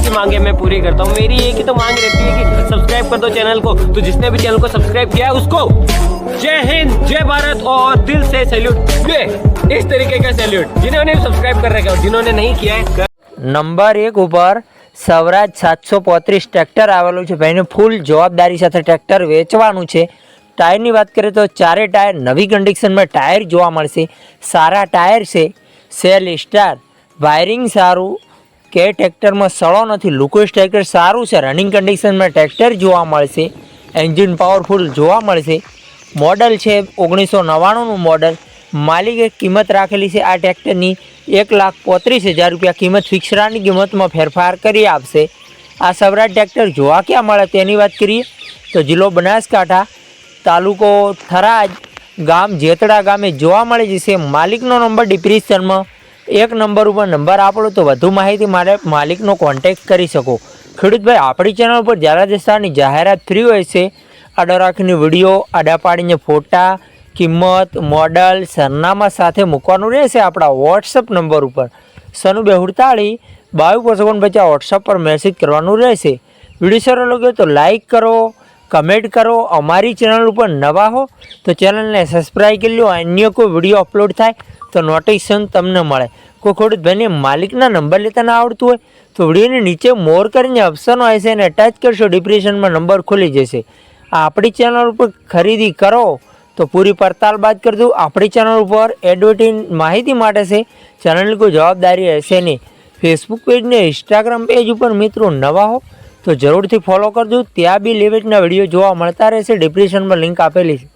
भी मांगे मैं पूरी करता हूँ। मेरी एक ही तो मांग रहती है कि सब्सक्राइब कर दो चैनल को। तो जिसने भी चैनल को सब्सक्राइब किया है उसको जय हिंद, जय भारत और दिल से सैल्यूट। ये इस तरीके का सैल्यूट जिन्होंने सब्सक्राइब कर रखा है और जिन्होंने नहीं किया है। नंबर 1 ઉપર સ્વરાજ 735 ટ્રેક્ટર આવેલું છે ભાઈને ફૂલ જવાબદારી સાથે ટ્રેક્ટર વેચવાનું છે। ટાયરની વાત કરીએ તો ચારે ટાયર નવી કન્ડિશનમાં ટાયર જોવા મળશે। સારા ટાયર છે, સેલ સ્ટાર, વાયરિંગ સારું કે ટ્રેક્ટરમાં સળો નથી, લુકોસ ટ્રેક્ટર સારું છે, રનિંગ કન્ડિશનમાં ટ્રેક્ટર જોવા મળશે। એન્જિન પાવરફુલ જોવા મળશે। મોડલ છે 1999નું મોડલ। માલિકે કિંમત રાખેલી છે આ ટ્રેક્ટરની 1,35,000 રૂપિયા। કિંમત ફિક્સરાની કિંમતમાં ફેરફાર કરી આપશે। આ સ્વરાજ ટ્રેક્ટર જોવા ક્યાં મળે તેની વાત કરીએ તો જિલ્લો બનાસકાંઠા, તાલુકો થરાદ, ગામ જેતડા ગામે જોવા મળે જશે। માલિકનો નંબર ડિસ્ક્રિપ્શનમાં 1 નંબર ઉપર નંબર આપો તો વધુ માહિતી માટે માલિકનો કોન્ટેક્ટ કરી શકો। ખેડૂત ભાઈ, આપણી ચેનલ પર જ્યારે દસ્તાની જાહેરાત ફ્રી હોય છે। આડા રાખીને વિડીયો, આડા પાડીને ફોટા, કિંમત, મોડલ, સરનામા સાથે મૂકવાનું રહેશે આપણા વોટ્સઅપ નંબર ઉપર 9742 વોટ્સઅપ પર મેસેજ કરવાનું રહેશે। વિડીયો સારો લાગ્યો તો લાઈક કરો, કમેન્ટ કરો। અમારી ચેનલ ઉપર નવા હો તો ચેનલને સબસ્ક્રાઈબ કરી લો। અન્ય કોઈ વિડીયો અપલોડ થાય તો નોટિફિકેશન તમને મળે। કોઈ ખેડૂત ભાઈને માલિકના નંબર લેતા ના આવડતું હોય તો વિડીયોની નીચે મોર કરીને ઓપ્શન હોય છે એને ટચ કરશો, ડિસ્ક્રિપ્શનમાં નંબર ખુલી જશે। આપણી ચેનલ ઉપર ખરીદી કરો તો પૂરી પડતાલ બાદ કરજો। આપણી ચેનલ ઉપર એડવર્ટાઇઝ માહિતી માટે છે, ચેનલની કોઈ જવાબદારી રહેશે નહીં। ફેસબુક પેજ ને ઇન્સ્ટાગ્રામ પેજ ઉપર મિત્રો નવા હો તો જરૂરથી ફોલો કરજો। ત્યાં બી લેવેટના વિડીયો જોવા મળતા રહેશે। ડિસ્ક્રિપ્શનમાં લિંક આપેલી છે।